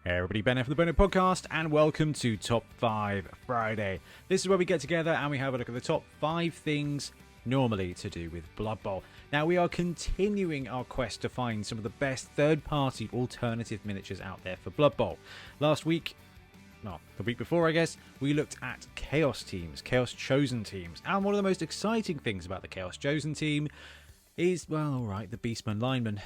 Hey everybody, Ben here from the Bonehead podcast, and welcome to Top 5 Friday. This is where we get together and we have a look at the top 5 things normally to do with Blood Bowl. Now, we are continuing our quest to find some of the best third-party alternative miniatures out there for Blood Bowl. Last week, well, the week before I guess, we looked at Chaos teams, Chaos Chosen teams, and one of the most exciting things about the Chaos Chosen team is, well, alright, the Beastmen Linemen,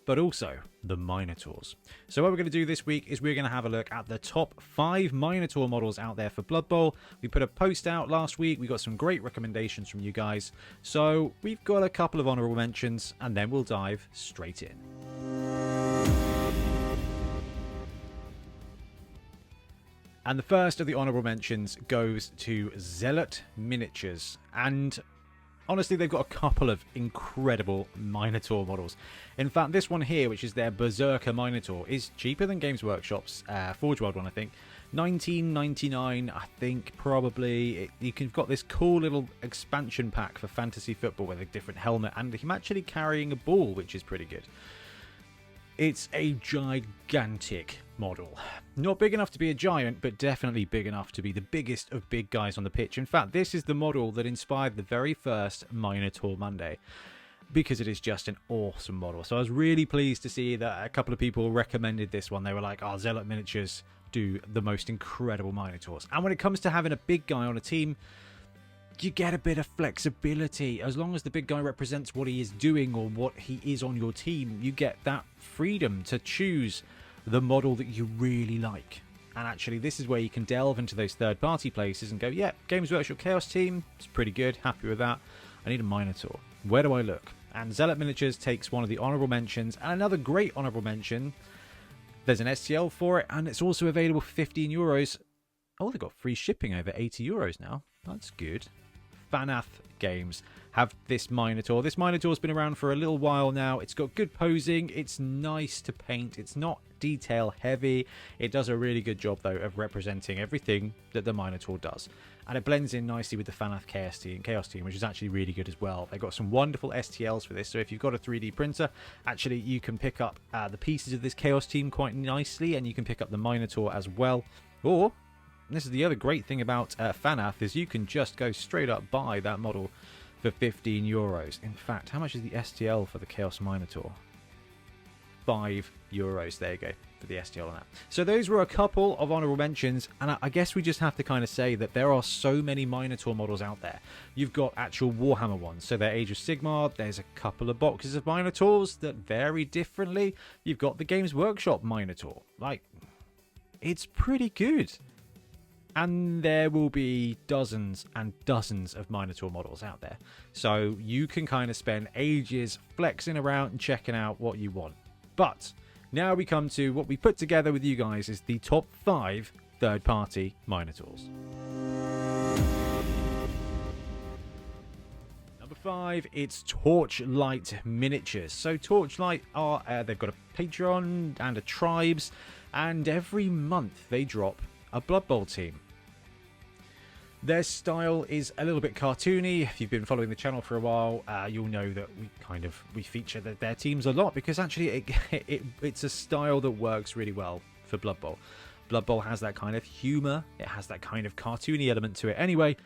but also the Minotaurs. So what we're going to do this week is we're going to have a look at the top 5 Minotaur models out there for Blood Bowl. We put a post out last week, we got some great recommendations from you guys, so we've got a couple of honourable mentions, and then we'll dive straight in. And the first of the honourable mentions goes to Zealot Miniatures, and honestly, they've got a couple of incredible Minotaur models. In fact, this one here, which is their Berserker Minotaur, is cheaper than Games Workshop's Forge World one, I think. $19.99, I think, probably. You've got this cool little expansion pack for fantasy football with a different helmet, and him actually carrying a ball, which is pretty good. It's a gigantic model. Not big enough to be a giant, but definitely big enough to be the biggest of big guys on the pitch. In fact, this is the model that inspired the very first Minotaur Monday, because it is just an awesome model. So I was really pleased to see that a couple of people recommended this one. They were like, oh, Zealot Miniatures do the most incredible Minotaurs. And when it comes to having a big guy on a team, you get a bit of flexibility. As long as the big guy represents what he is doing or what he is on your team, you get that freedom to choose the model that you really like. And actually, this is where you can delve into those third-party places and go, yeah, Games Workshop Chaos team, it's pretty good, happy with that. I need a Minotaur. Where do I look? And Zealot Miniatures takes one of the honourable mentions, and another great honourable mention. There's an STL for it, and it's also available for €15. Oh, they've got free shipping over €80 now. That's good. Fanath Games have this Minotaur. This Minotaur's been around for a little while now. It's got good posing. It's nice to paint. It's not detail heavy. It does a really good job, though, of representing everything that the Minotaur does. And it blends in nicely with the Fanath Chaos team, which is actually really good as well. They've got some wonderful STLs for this. So if you've got a 3D printer, actually you can pick up the pieces of this Chaos team quite nicely, and you can pick up the Minotaur as well. Or this is the other great thing about Fanath, is you can just go straight up buy that model for €15. In fact, how much is the STL for the Chaos Minotaur? €5. There you go, for the STL on that. So those were a couple of honourable mentions, and I guess we just have to kind of say that there are so many Minotaur models out there. You've got actual Warhammer ones, so they're Age of Sigmar. There's a couple of boxes of Minotaurs that vary differently. You've got the Games Workshop Minotaur. Like, it's pretty good. And there will be dozens and dozens of Minotaur models out there. So you can kind of spend ages flexing around and checking out what you want. But now we come to what we put together with you guys is the top 5 third-party Minotaurs. Number 5, it's Torchlight Miniatures. So Torchlight are, they've got a Patreon and a Tribes, and every month they drop a Blood Bowl team. Their style is a little bit cartoony. If you've been following the channel for a while, you'll know that we feature their teams a lot, because actually it's a style that works really well for Blood Bowl. Blood Bowl has that kind of humour, it has that kind of cartoony element to it anyway.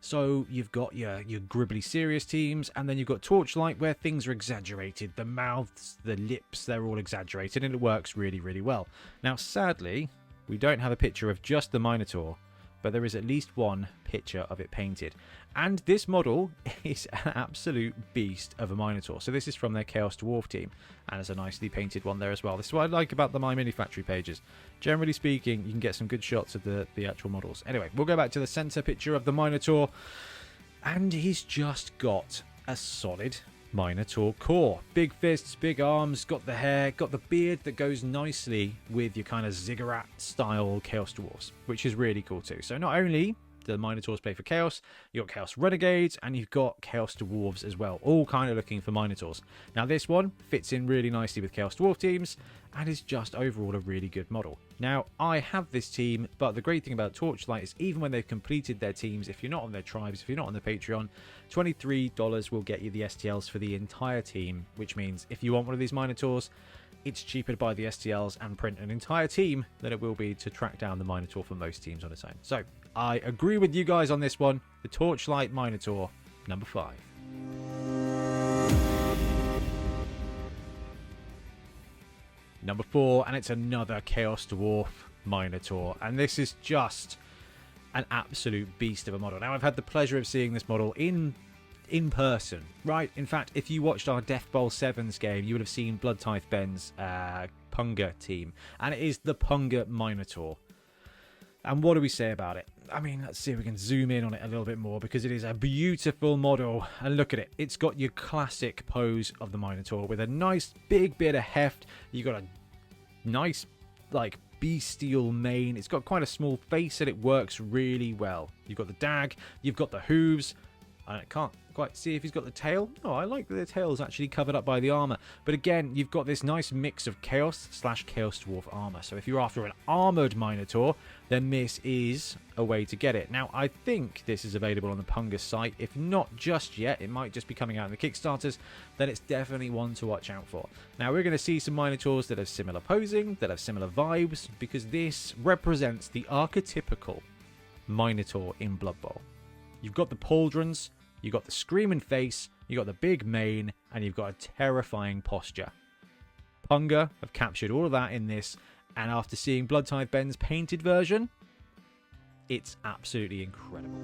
So you've got your gribbly serious teams, and then you've got Torchlight where things are exaggerated. The mouths, the lips, they're all exaggerated, and it works really, really well. Now, sadly, we don't have a picture of just the Minotaur, but there is at least one picture of it painted. And this model is an absolute beast of a Minotaur. So this is from their Chaos Dwarf team, and there's a nicely painted one there as well. This is what I like about the My Mini Factory pages. Generally speaking, you can get some good shots of the actual models. Anyway, we'll go back to the center picture of the Minotaur, and he's just got a solid Minotaur core. Big fists, big arms, got the hair, got the beard that goes nicely with your kind of ziggurat style Chaos Dwarfs, which is really cool too. So not only the Minotaurs play for Chaos, you've got Chaos Renegades, and you've got Chaos Dwarves as well, all kind of looking for Minotaurs. Now this one fits in really nicely with Chaos Dwarf teams, and is just overall a really good model. Now, I have this team, but the great thing about Torchlight is even when they've completed their teams, if you're not on their tribes, if you're not on the Patreon, $23 will get you the STLs for the entire team, which means if you want one of these Minotaurs, it's cheaper to buy the STLs and print an entire team than it will be to track down the Minotaur for most teams on its own. So I agree with you guys on this one. The Torchlight Minotaur, number 5. Number 4, and it's another Chaos Dwarf Minotaur, and this is just an absolute beast of a model. Now, I've had the pleasure of seeing this model in person, right? In fact, if you watched our Death Bowl 7s game, you would have seen Blood Tithe Ben's Punga team, and it is the Punga Minotaur. And what do we say about it? I mean, let's see if we can zoom in on it a little bit more, because it is a beautiful model. And look at it. It's got your classic pose of the Minotaur with a nice big bit of heft. You've got a nice, like, bestial mane. It's got quite a small face and it works really well. You've got the dag. You've got the hooves. I can't quite see if he's got the tail. Oh, I like that the tail is actually covered up by the armor. But again, you've got this nice mix of Chaos / Chaos Dwarf armor. So if you're after an armored Minotaur, then this is a way to get it. Now, I think this is available on the Punga site. If not just yet, it might just be coming out in the Kickstarters. Then it's definitely one to watch out for. Now, we're going to see some Minotaurs that have similar posing, that have similar vibes, because this represents the archetypical Minotaur in Blood Bowl. You've got the pauldrons, you've got the screaming face, you've got the big mane, and you've got a terrifying posture. Punga have captured all of that in this, and after seeing Blood Tithe Ben's painted version, it's absolutely incredible.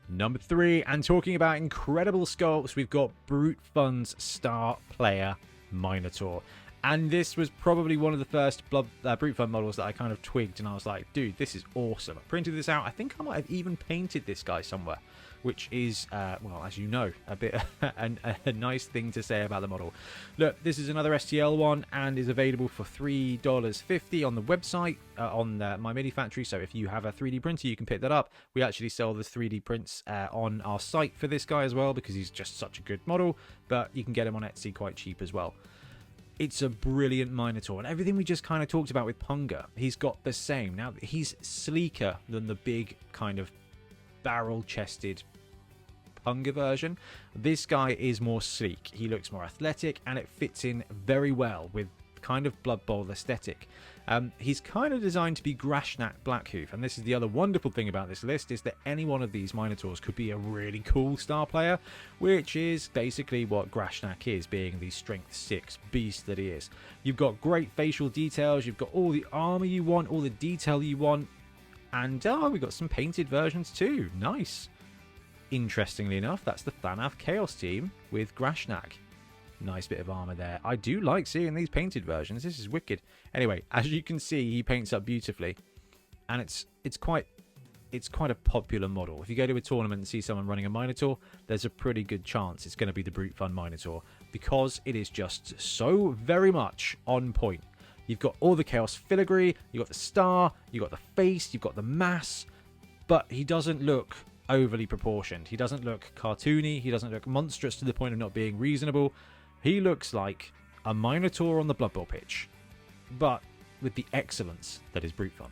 Number 3, and talking about incredible sculpts, we've got Brute Fun's Star Player Minotaur. And this was probably one of the first Brute Fun models that I kind of twigged, and I was like, dude, this is awesome. I printed this out. I think I might have even painted this guy somewhere, which is, well, as you know, a bit a nice thing to say about the model. Look, this is another STL one and is available for $3.50 on the website, on my Mini Factory. So if you have a 3D printer, you can pick that up. We actually sell the 3D prints on our site for this guy as well, because he's just such a good model, but you can get him on Etsy quite cheap as well. It's a brilliant Minotaur, and everything we just kind of talked about with Punga, he's got the same. Now, he's sleeker than the big kind of barrel-chested Punga version. This guy is more sleek. He looks more athletic, and it fits in very well with kind of Blood Bowl aesthetic. He's kind of designed to be Grashnak Blackhoof, and this is the other wonderful thing about this list, is that any one of these Minotaurs could be a really cool star player, which is basically what Grashnak is, being the strength 6 beast that he is. You've got great facial details, you've got all the armor you want, all the detail you want, and we've got some painted versions too. Nice. Interestingly enough, that's the FNAF Chaos team with Grashnak. Nice bit of armor there. I do like seeing these painted versions. This is wicked. Anyway, as you can see, he paints up beautifully, and it's quite a popular model. If you go to a tournament and see someone running a Minotaur, there's a pretty good chance it's going to be the Brute Fun Minotaur, because it is just so very much on point. You've got all the Chaos filigree, you've got the star, you've got the face, you've got the mass, but he doesn't look overly proportioned. He doesn't look cartoony. He doesn't look monstrous to the point of not being reasonable. He looks like a Minotaur on the Blood Bowl pitch, but with the excellence that is Brute Fun.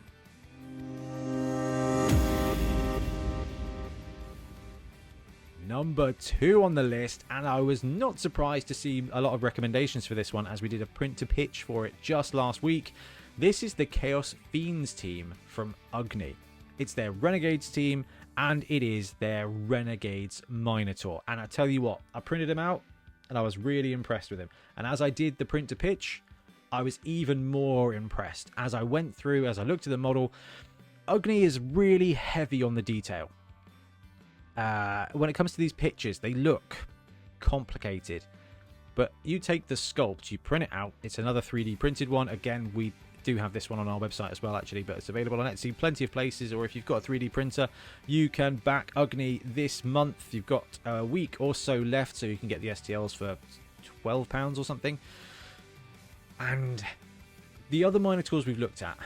Number 2 on the list, and I was not surprised to see a lot of recommendations for this one, as we did a print to pitch for it just last week. This is the Chaos Fiends team from Ugni. It's their Renegades team, and it is their Renegades Minotaur. And I tell you what, I printed him out, and I was really impressed with him. And as I did the print to pitch, I was even more impressed. As I went through, as I looked at the model, Ugni is really heavy on the detail. When it comes to these pictures, they look complicated. But you take the sculpt, you print it out. It's another 3D printed one. Again, we do have this one on our website as well, actually, but it's available on Etsy, plenty of places. Or if you've got a 3D printer, you can back Ugni this month. You've got a week or so left, so you can get the STLs for £12 or something. And the other Minotaurs we've looked at,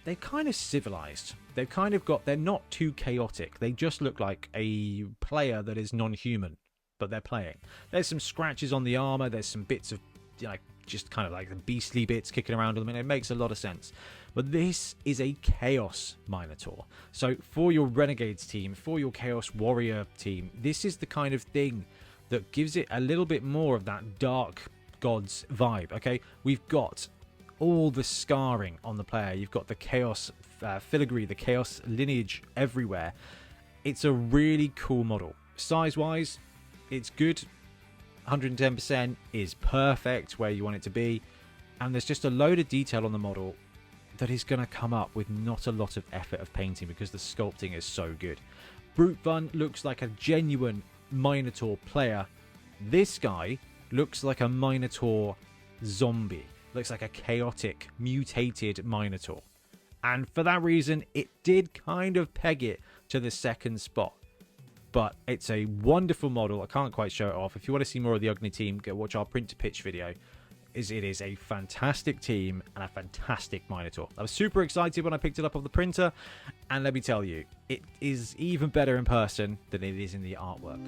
they're kind of civilized. They've kind of got, they're not too chaotic. They just look like a player that is non-human, but they're playing. There's some scratches on the armor. There's some bits of, like, just kind of like the beastly bits kicking around on them, and it makes a lot of sense. But this is a Chaos Minotaur. So for your Renegades team, for your Chaos Warrior team, this is the kind of thing that gives it a little bit more of that dark gods vibe. Okay, we've got all the scarring on the player. You've got the chaos filigree, the chaos lineage everywhere. It's a really cool model. Size wise, it's good. 110% is perfect where you want it to be, and there's just a load of detail on the model that is going to come up with not a lot of effort of painting because the sculpting is so good. Brute Fun looks like a genuine Minotaur player. This guy looks like a Minotaur zombie. Looks like a chaotic, mutated Minotaur. And for that reason, it did kind of peg it to the second spot. But it's a wonderful model. I can't quite show it off. If you want to see more of the Ugni team, go watch our print to pitch video. It is a fantastic team and a fantastic Minotaur. I was super excited when I picked it up off the printer, and let me tell you, it is even better in person than it is in the artwork.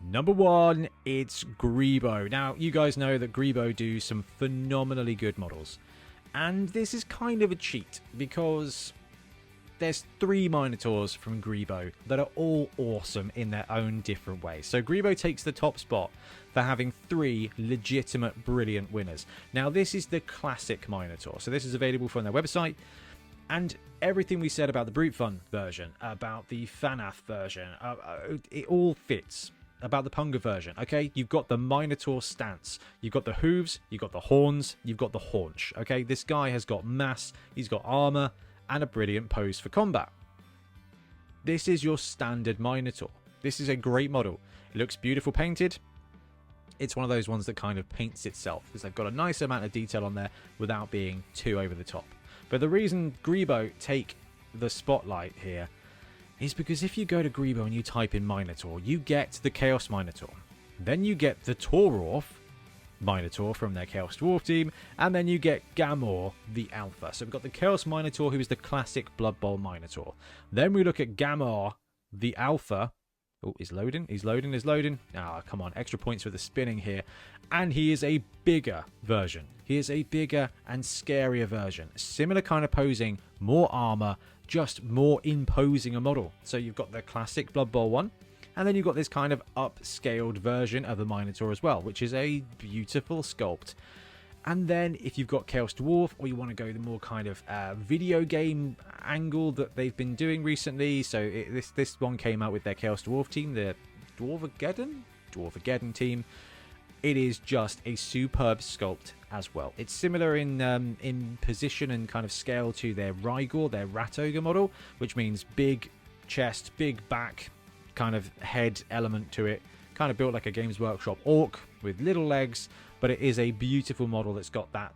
Number 1, it's Greebo. Now, you guys know that Greebo do some phenomenally good models, and this is kind of a cheat because there's 3 Minotaurs from Greebo that are all awesome in their own different ways. So Greebo takes the top spot for having 3 legitimate, brilliant winners. Now, this is the classic Minotaur. So this is available from their website. And everything we said about the Brute Fun version, about the Fanath version, it all fits. About the Punga version, okay? You've got the Minotaur stance. You've got the hooves, you've got the horns, you've got the haunch, okay? This guy has got mass, he's got armor, and a brilliant pose for combat. This is your standard Minotaur. This is a great model. It looks beautiful painted. It's one of those ones that kind of paints itself because they've got a nice amount of detail on there without being too over the top. But the reason Greebo take the spotlight here is because if you go to Greebo and you type in Minotaur, you get the Chaos Minotaur. Then you get the Tororf Minotaur from their Chaos Dwarf team, and then you get Gamor, the Alpha. So we've got the Chaos Minotaur, who is the classic Blood Bowl Minotaur. Then we look at Gamor, the Alpha. Oh, he's loading, he's loading, he's loading. Ah, come on, extra points for the spinning here. And he is a bigger version. He is a bigger and scarier version. Similar kind of posing, more armor, just more imposing a model. So you've got the classic Blood Bowl one, and then you've got this kind of upscaled version of the Minotaur as well, which is a beautiful sculpt. And then if you've got Chaos Dwarf, or you want to go the more kind of video game angle that they've been doing recently. So this one came out with their Chaos Dwarf team, the Dwarvageddon team. It is just a superb sculpt as well. It's similar in position and kind of scale to their Rygor, their Rat Ogre model, which means big chest, big back, kind of head element to it. Kind of built like a Games Workshop orc with little legs, but it is a beautiful model that's got that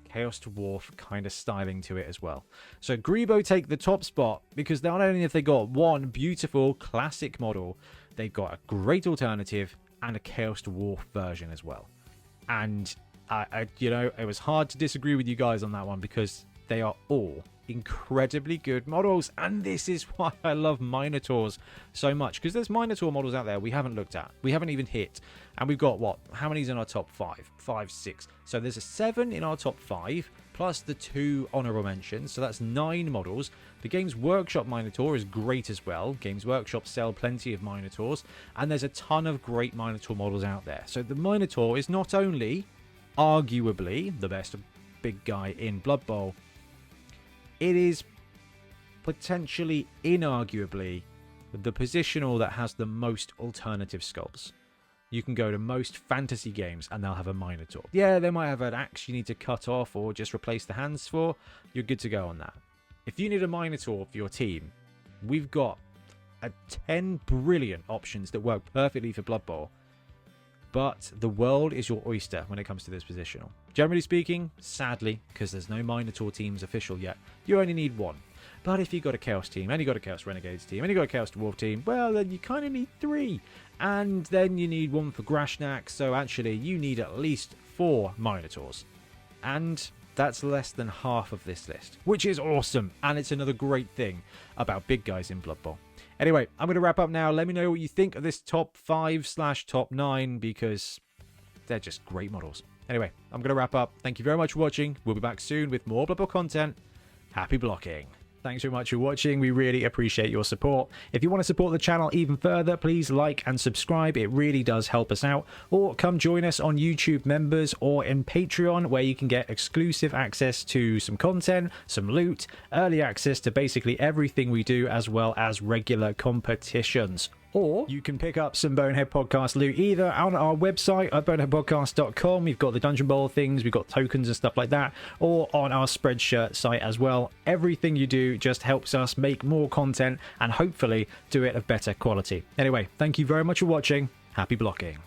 Chaos Dwarf kind of styling to it as well. So Greebo take the top spot because not only have they got one beautiful classic model, they've got a great alternative and a Chaos Dwarf version as well. And you know, it was hard to disagree with you guys on that one because they are all incredibly good models, and this is why I love Minotaurs so much, because there's Minotaur models out there we haven't looked at, we haven't even hit, and we've got what, how many's in our top 5, 6, so there's a 7 in our top 5 plus the 2 honorable mentions, so that's 9 models. The Games Workshop Minotaur is great as well. Games Workshop sell plenty of Minotaurs, and there's a ton of great Minotaur models out there. So the Minotaur is not only arguably the best big guy in Blood Bowl, it is potentially, inarguably, the positional that has the most alternative sculpts. You can go to most fantasy games and they'll have a Minotaur. Yeah, they might have an axe you need to cut off or just replace the hands for. You're good to go on that. If you need a Minotaur for your team, we've got 10 brilliant options that work perfectly for Blood Bowl. But the world is your oyster when it comes to this positional. Generally speaking, sadly, because there's no Minotaur teams official yet, you only need one. But if you've got a Chaos team, and you've got a Chaos Renegades team, and you've got a Chaos Dwarf team, well, then you kind of need 3. And then you need 1 for Grashnak, so actually you need at least 4 Minotaurs. And that's less than half of this list, which is awesome. And it's another great thing about big guys in Blood Bowl. Anyway, I'm going to wrap up now. Let me know what you think of this top 5/top 9, because they're just great models. Anyway, I'm going to wrap up. Thank you very much for watching. We'll be back soon with more Blood Bowl content. Happy blocking. Thanks very much for watching. We really appreciate your support. If you want to support the channel even further, please like and subscribe. It really does help us out. Or come join us on YouTube Members or in Patreon, where you can get exclusive access to some content, some loot, early access to basically everything we do, as well as regular competitions. Or you can pick up some Bonehead Podcast loot either on our website at boneheadpodcast.com. We've got the Dungeon Bowl things, we've got tokens and stuff like that, or on our Spreadshirt site as well. Everything you do just helps us make more content and hopefully do it of better quality. Anyway, thank you very much for watching. Happy blocking.